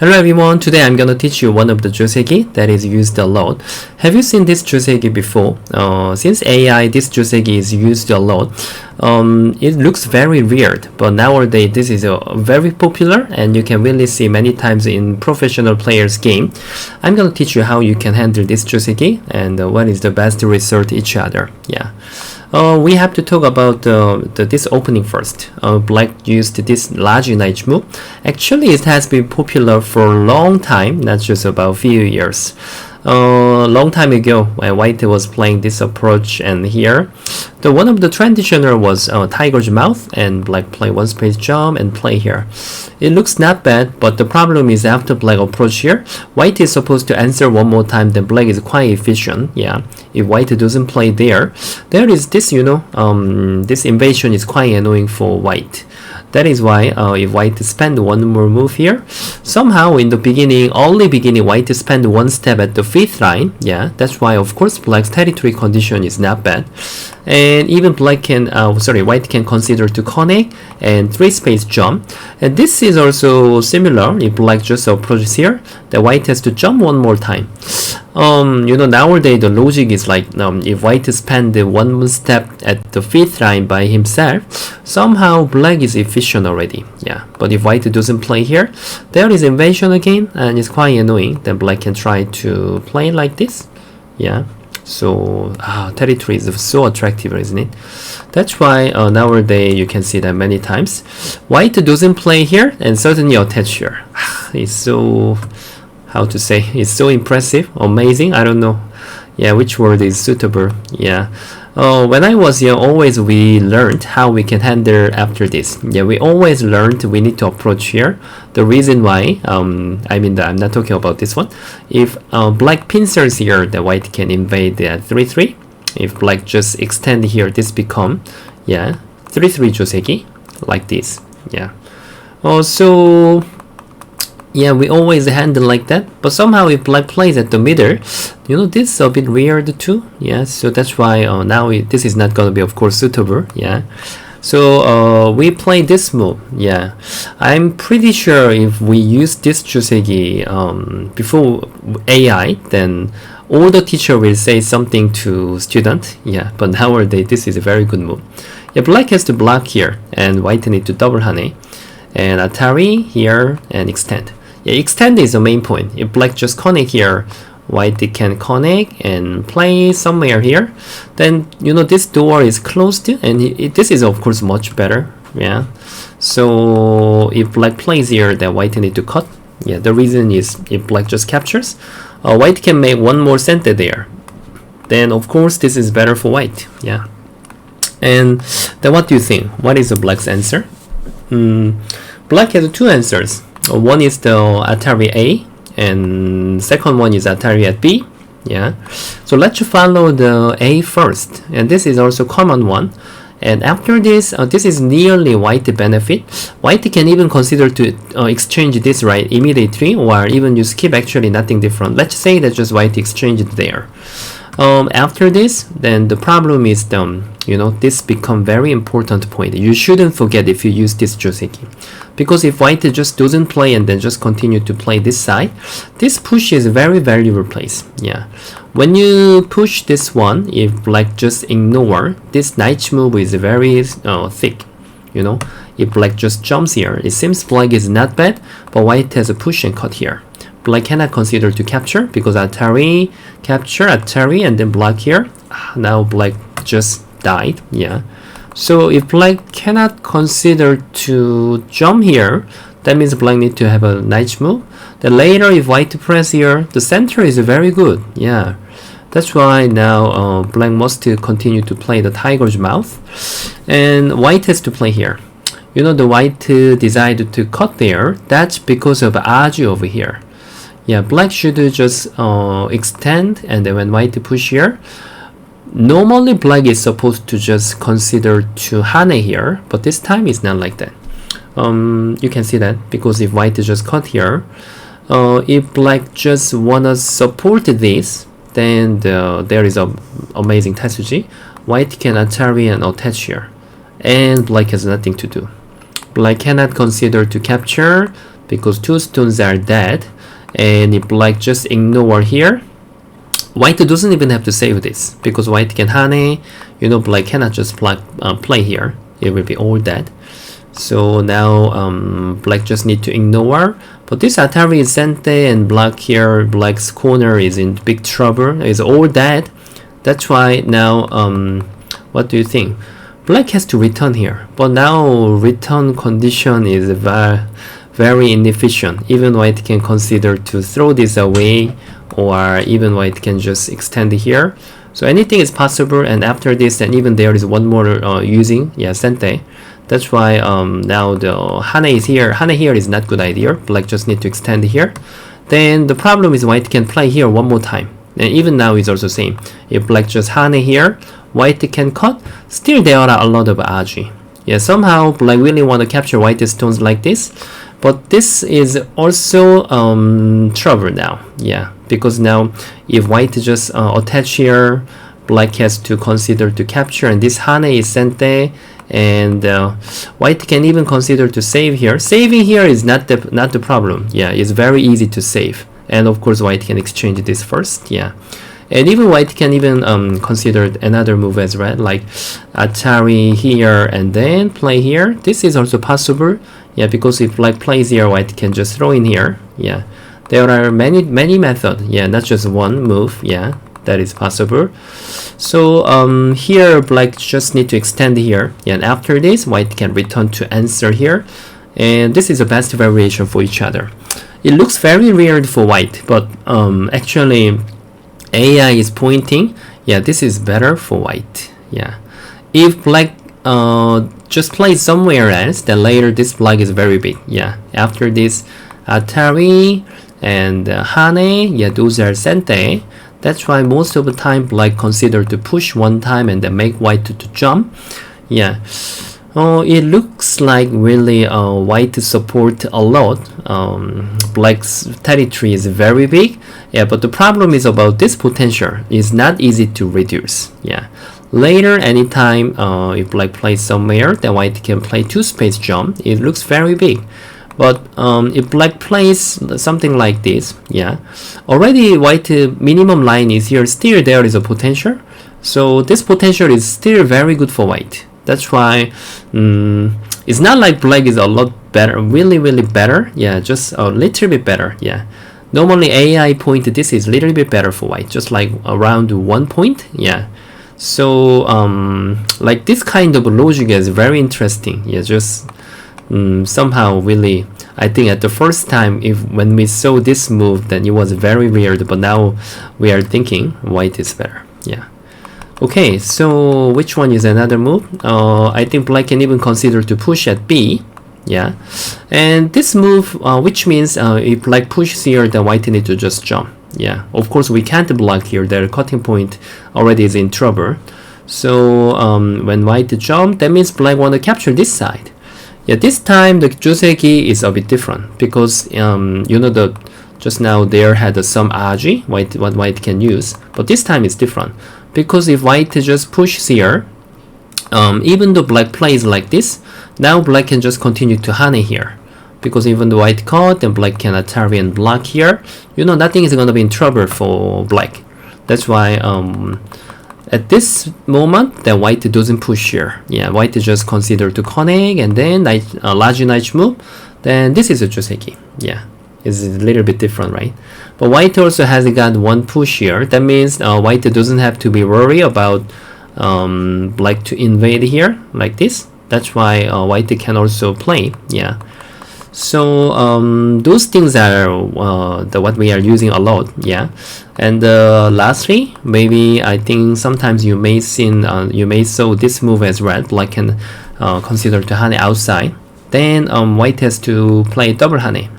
Hello everyone, today I'm gonna teach you one of the Joseki that is used a lot. Have you seen this Joseki before? Since AI, this Joseki is used a lot. It looks very weird, but nowadays this is very popular and you can really see many times in professional players game. I'm gonna teach you how you can handle this Joseki and what is the best result each other. Yeah. We have to talk about this opening first. Black used this large knight move. Actually, it has been popular for a long time, not just about few years. Long time ago, when White was playing this approach, and here, one of the traditional was Tiger's Mouth, and Black play one space jump and play here. It looks not bad, but the problem is after Black approach here, White is supposed to answer one more time. Then Black is quite efficient. Yeah, if White doesn't play there, there is this, this invasion is quite annoying for White. That is why if White spend one more move here, somehow in the beginning, only beginning, White spend one step at the 5th line. Yeah, that's why of course Black's territory condition is not bad. And even White can consider to connect and 3 space jump. And this is also similar. If Black just approaches here, the White has to jump one more time. Nowadays the logic is like if White spend one step at the 5th line by himself, somehow Black is efficient already. Yeah, but if White doesn't play here, there is invasion again and it's quite annoying. Then Black can try to play like this. Yeah, so territory is so attractive, isn't it? That's why nowadays you can see that many times White doesn't play here and certainly attach here. It's so, how to say, it's so impressive, amazing. I don't know, yeah, which word is suitable. Yeah, when I was young, always we learned how we can handle after this. Yeah, we always learned we need to approach here. The reason why, I'm not talking about this one. If Black pincers here, the White can invade the 3-3. If Black just extend here, this become, yeah, 3-3 Joseki, like this. Yeah. Also, yeah, we always handle like that, but somehow if Black plays at the middle, this is a bit weird too. Yeah, so that's why now this is not gonna be, of course, suitable. Yeah, so we play this move. Yeah, I'm pretty sure if we use this Joseki before AI, then all the teacher will say something to student. Yeah, but nowadays this is a very good move. Yeah, Black has to block here, and White need to double Hane, and Atari here and extend. Yeah, extend is the main point. If Black just connect here, White can connect and play somewhere here. Then this door is closed, and this is of course much better. Yeah. So if Black plays here, then White need to cut. Yeah. The reason is if Black just captures, White can make one more center there. Then of course this is better for White. Yeah. And then what do you think? What is the Black's answer? Black has 2 answers. One is the Atari A, and second one is Atari at B. Yeah, so let's follow the A first, and this is also common one. And after this, this is nearly White benefit. White can even consider to exchange this right immediately, or even you skip actually nothing different. Let's say that just White exchanged there. After this, then the problem is this become very important point. You shouldn't forget if you use this Joseki, because if White just doesn't play and then just continue to play this side, this push is a very valuable place. Yeah, when you push this one, if Black just ignore this knight move is very thick. If Black just jumps here, it seems Black is not bad, but White has a push and cut here. Black cannot consider to capture because Atari capture Atari and then block here. Now Black just died. Yeah, so if Black cannot consider to jump here, that means Black need to have a knight move. Then later if White press here, the center is very good. Yeah, that's why now Black must continue to play the Tiger's Mouth, and White has to play here. The White decided to cut there. That's because of Aju over here. Yeah, Black should just extend, and then when White push here, normally Black is supposed to just consider to Hane here, but this time it's not like that. You can see that because if White just cut here, if Black just wanna support this, then there is a amazing Tetsuji. White can Atari and attach here, and Black has nothing to do. Black cannot consider to capture because two stones are dead, and if black just ignore here, white doesn't even have to save this, because white can hane, black cannot just play here, it will be all dead. So now black just need to ignore, but this Atari is sente, and black here, black's corner is in big trouble, is all dead. That's why now what do you think? Black has to return here, but now return condition is very inefficient. Even white can consider to throw this away, or even white can just extend here. So anything is possible, and after this, and even there is one more using, sente. That's why now the hane is here. Hane here is not good idea. Black just need to extend here. Then the problem is white can play here one more time. And even now is also same. If black just hane here, white can cut. Still there are a lot of aji. Somehow black really want to capture white stones like this. But this is also trouble now. Because now if white just attach here, black has to consider to capture, and this hane is sente, and white can even consider to save here. Saving here is not the problem. It's very easy to save, and of course white can exchange this first. And even white can even consider another move as well, like Atari here and then play here. This is also possible. Because if black plays here, white can just throw in here. There are many methods. Not just one move. That is possible. So here black just need to extend here, and after this white can return to answer here, and this is the best variation for each other. It looks very weird for white, but actually AI is pointing, this is better for white. If black just plays somewhere else, then later this black is very big. After this Atari and hane, those are sente. That's why most of the time black consider to push one time and then make white to jump. It looks like really white support a lot. Black's territory is very big. But the problem is about this potential is not easy to reduce. Later, anytime if black plays somewhere, then white can play two space jump. It looks very big. But if black plays something like this, already white minimum line is here. Still there is a potential. So this potential is still very good for white. That's why it's not like black is a lot better, really better. Just a little bit better. Normally AI point this is a little bit better for white, just like around 1 point. So like this kind of logic is very interesting. Just somehow really, I think at the first time when we saw this move, then it was very weird, but now we are thinking white is better. Okay, so which one is another move? I think black can even consider to push at B. And this move, which means if black pushes here, then white need to just jump. Of course we can't block here, their cutting point already is in trouble. So when white jump, that means black want to capture this side. This time the Joseki is a bit different, because just now there had some aji what white can use, but this time it's different, because if white just pushes here, even though black plays like this, now black can just continue to hane here, because even the white caught, then black can Atari and block here. Nothing is going to be in trouble for black. That's why at this moment, the white doesn't push here. White just consider to connect, and then large knight move. Then this is a Joseki. It's a little bit different, right? But white also has got one push here. That means white doesn't have to be worried about black to invade here like this. That's why white can also play. So those things are what we are using a lot. And lastly, maybe I think sometimes you may saw this move as well. Black can consider to hane outside. Then white has to play double hane.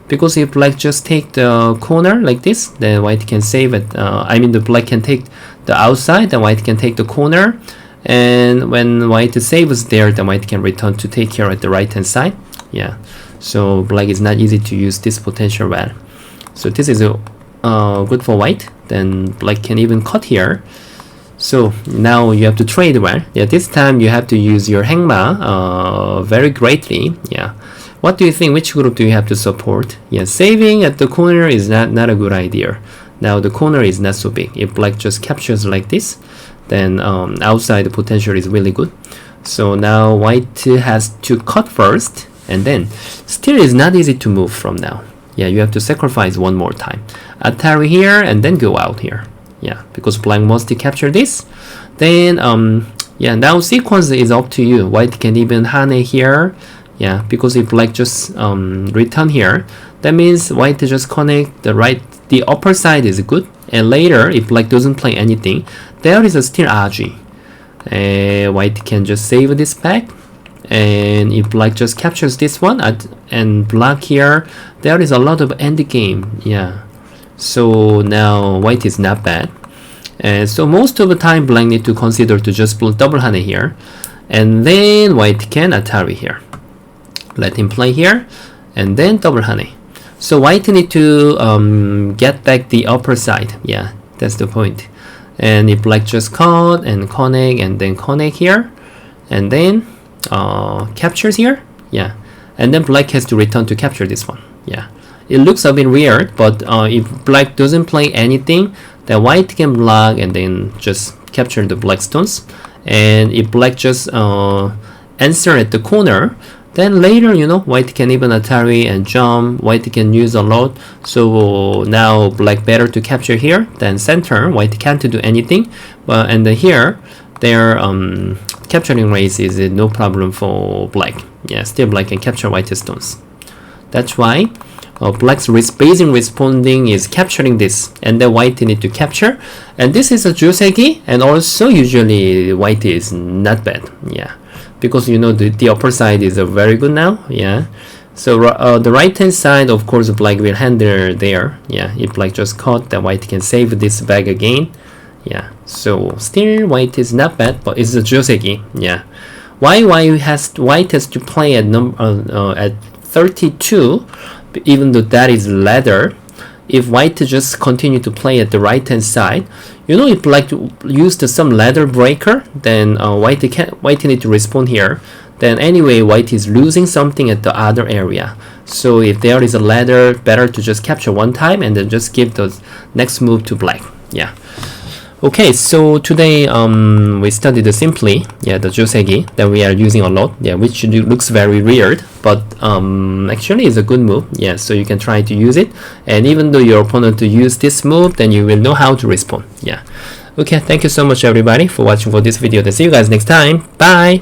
Because if black just take the corner like this, then white can save it. I mean the black can take the outside, then white can take the corner. And when white saves there, then white can return to take care at the right hand side. So black is not easy to use this potential well. So this is good for white. Then black can even cut here. So now you have to trade well. This time you have to use your hangma very greatly. What do you think? Which group do you have to support? Yeah, saving at the corner is not a good idea. Now the corner is not so big. If black just captures like this, then outside the potential is really good. So now white has to cut first, and then still is not easy to move from now. Yeah, you have to sacrifice one more time. Atari here and then go out here. Yeah, because black must capture this. Then yeah, now sequence is up to you. White can even hane here. Yeah, because if black just return here, that means white just connect the upper side is good, and later if black doesn't play anything, there is a still aji. White can just save this back, and if black just captures this one and black here, there is a lot of end game. Yeah, so now white is not bad, and so most of the time black need to consider to just pull double hane here, and then white can atari here. Let him play here, and then double hane. So white need to get back the upper side. Yeah, that's the point. And if black just cut and connect and then connect here, and then captures here. Yeah, and then black has to return to capture this one. Yeah, it looks a bit weird, but if black doesn't play anything, then white can block and then just capture the black stones. And if black just answer at the corner, then later, you know, white can even atari and jump. White can use a lot. So now black better to capture here than center. White can't do anything. And then here, their capturing race is no problem for black. Yeah, still black can capture white stones. That's why black's basing responding is capturing this, and then white need to capture. And this is a Joseki, and also usually white is not bad. Yeah, because you know the upper side is very good now. Yeah, so the right hand side, of course, black will handle there. Yeah, if black just cut, then white can save this back again. Yeah, so still white is not bad, but it's a Joseki. Yeah, why white has to play at 32, even though that is ladder. If white just continue to play at the right hand side, you know, if black used some ladder breaker, then white need to respond here. Then anyway, white is losing something at the other area. So if there is a ladder, better to just capture one time and then just give the next move to black. Yeah. Okay, so today we studied simply, yeah, the Joseki that we are using a lot, yeah, which looks very weird, but actually is a good move. Yeah, so you can try to use it, and even though your opponent to use this move, then you will know how to respond. Yeah. Okay, thank you so much everybody for watching for this video. Then see you guys next time. Bye.